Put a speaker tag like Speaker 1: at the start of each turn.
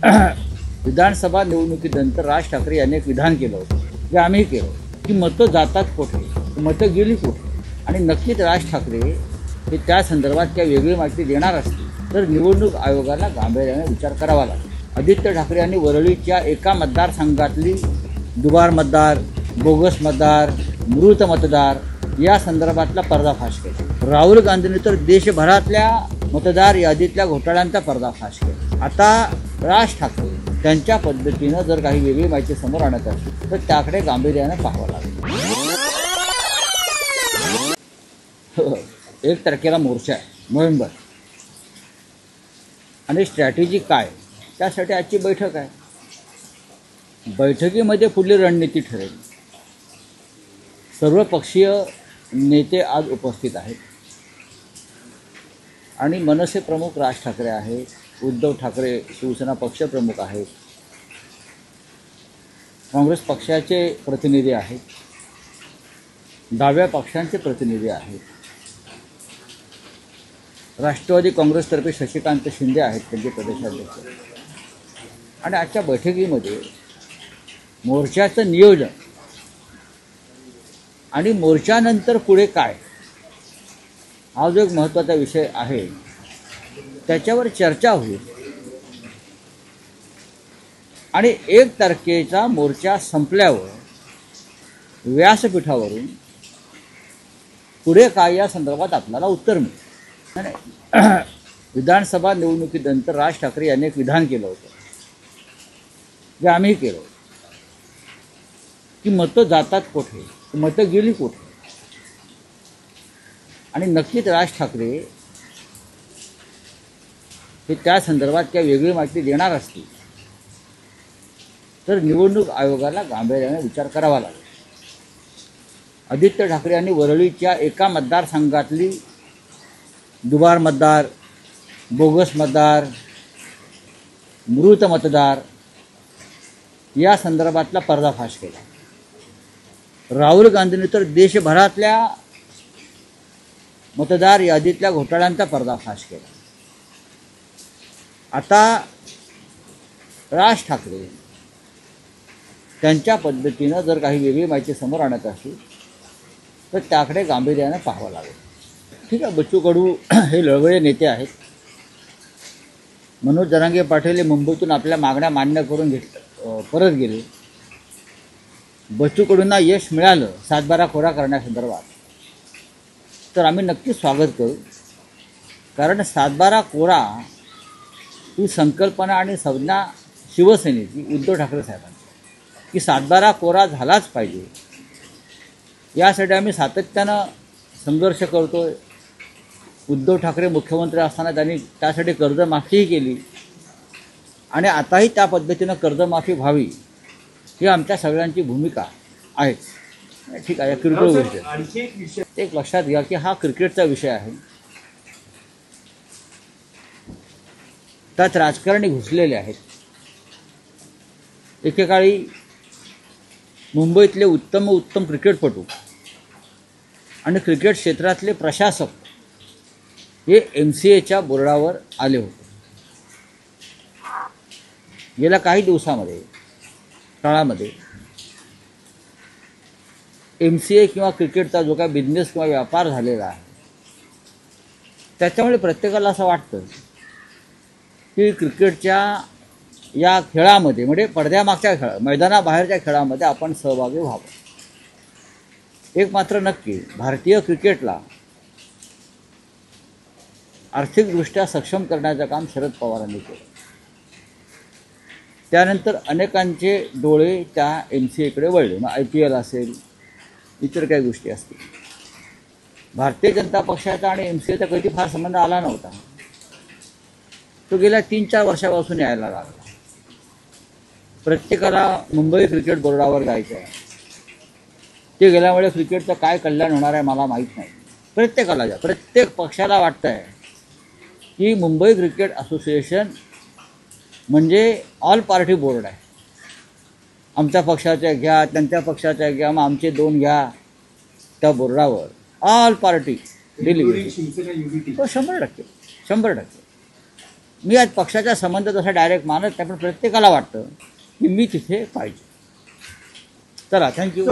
Speaker 1: विधानसभा निवडणुकीनंतर राज ठाकरे यांनी एक विधान केलं होतं, जे आम्ही केलं, की मतं जातात कुठे, मतं गेली कुठे. आणि नक्कीच राज ठाकरे हे त्या संदर्भात काही वेगळी माहिती देणार असतील तर निवडणूक आयोगाला गांभीर्याने विचार करावा लागेल. आदित्य ठाकरे यांनी वरळीच्या एका मतदारसंघातली दुबार मतदार, बोगस मतदार, मृत मतदार या संदर्भातला पर्दाफाश केला. राहुल गांधींनी तर देशभरातल्या मतदार यादीतल्या घोटाळ्यांचा पर्दाफाश केला. आता राज ठाकरे त्यांच्या पद्धतीनं जर काही वेगळी माहिती समोर आणत असेल तर त्याकडे गांभीर्यानं पाहावं लागेल. 1 तारखेला मोर्चा आहे, नोव्हेंबर, आणि स्ट्रॅटेजी काय, त्यासाठी आजची बैठक आहे. बैठकीमध्ये पुढली रणनीती ठरेल. सर्वपक्षीय नेते आज उपस्थित आहेत आणि मनसे प्रमुख राज ठाकरे आहेत, उद्धव ठाकरे शिवसेना पक्षप्रमुख आहेत, काँग्रेस पक्षाचे प्रतिनिधी आहेत, डाव्या पक्षांचे प्रतिनिधी आहेत, राष्ट्रवादी काँग्रेसतर्फे शशिकांत शिंदे आहेत त्यांचे प्रदेशाध्यक्ष. आणि आजच्या बैठकीमध्ये मोर्चाचं नियोजन आणि मोर्चानंतर पुढे काय हा जो एक महत्त्वाचा विषय आहे त्याच्यावर चर्चा होईल. आणि 1 तारखेचा मोर्चा संपल्यावर व्यासपीठावरून पुढे काय या संदर्भात आपल्याला उत्तर मिळेल. विधानसभा निवडणुकीनंतर राज ठाकरे यांनी एक विधान केलं होतं, जे आम्ही केलं, की मतं जातात कुठे, मतं गेली कुठे. आणि नक्कीच राज ठाकरे हे त्या संदर्भात काही वेगळी माहिती देणार असतील तर निवडणूक आयोगाला गांभीर्याने विचार करावा लागेल. आदित्य ठाकरे यांनी वरळीच्या एका मतदारसंघातली दुबार मतदार, बोगस मतदार, मृत मतदार या संदर्भातला पर्दाफाश केला. राहुल गांधींनी तर देशभरातल्या मतदार यादीतल्या घोटाळ्यांचा पर्दाफाश केला. आता राज ठाकरे त्यांच्या पद्धतीनं जर काही वेगळी माहिती समोर आणत असेल तर त्याकडे गांभीर्यानं पाहावं लागेल. ठीक आहे, बच्चू कडू हे लळवळे नेते आहेत. मनोज जरांगे पाटील हे मुंबईतून आपल्या मागण्या मान्य करून परत गेले. बच्चू कडूंना यश मिळालं 7-12 कोरा करण्यासंदर्भात तर आम्ही नक्कीच स्वागत करू. कारण 7-12 कोरा ही संकल्पना आणि संज्ञा शिवसेनेची, उद्धव ठाकरे साहेबांची, की 7-12 कोरा झालाच पाहिजे यासाठी आम्ही सातत्यानं संघर्ष करतो. उद्धव ठाकरे मुख्यमंत्री असताना त्यांनी त्यासाठी कर्जमाफीही केली आणि आताही त्या पद्धतीनं कर्जमाफी व्हावी ही आमच्या सगळ्यांची भूमिका आहे. ठीक आहे, किरकोळ विषय एक लक्षात घ्या की हा क्रिकेटचा विषय आहे. त्यात राजकारणी घुसलेले आहेत. एकेकाळी मुंबईतले उत्तम क्रिकेटपटू आणि क्रिकेट क्षेत्रातले प्रशासक हे MCAच्या बोर्डावर आले होते. गेल्या काही काळामध्ये MCA किंवा क्रिकेटचा जो काय बिझनेस किंवा व्यापार झालेला आहे त्याच्यामुळे प्रत्येकाला असं वाटतं की क्रिकेटच्या या खेळामध्ये, म्हणजे पडद्यामागच्या मैदानाबाहेरच्या खेळामध्ये आपण सहभागी व्हावं. एक मात्र नक्की, भारतीय क्रिकेटला आर्थिकदृष्ट्या सक्षम करण्याचं काम शरद पवारांनी केलं. त्यानंतर अनेकांचे डोळे त्या MCAकडे वळले. मग IPL असेल, इतर काही गोष्टी असतील. भारतीय जनता पक्षाचा आणि MCAचा कधी फार संबंध आला नव्हता. तो गेल्या 3-4 वर्षापासून यायला लागला. प्रत्येकाला मुंबई क्रिकेट बोर्डावर जायचं आहे. ते गेल्यामुळे क्रिकेटचं काय कल्याण होणार आहे मला माहीत नाही. प्रत्येकाला प्रत्येक पक्षाला वाटतं आहे की मुंबई क्रिकेट असोसिएशन म्हणजे ऑल पार्टी बोर्ड आहे. आमच्या पक्षाच्या घ्या, त्यांच्या पक्षाच्या घ्या, मग आमचे 2 घ्या. त्या बोर्डावर ऑल पार्टी डेलिव्हरी. 100%. मी आज पक्षाचा संबंध तसा डायरेक्ट मानत नाही, पण प्रत्येकाला वाटतं की मी तिथे पाहिजे. चला, थँक्यू.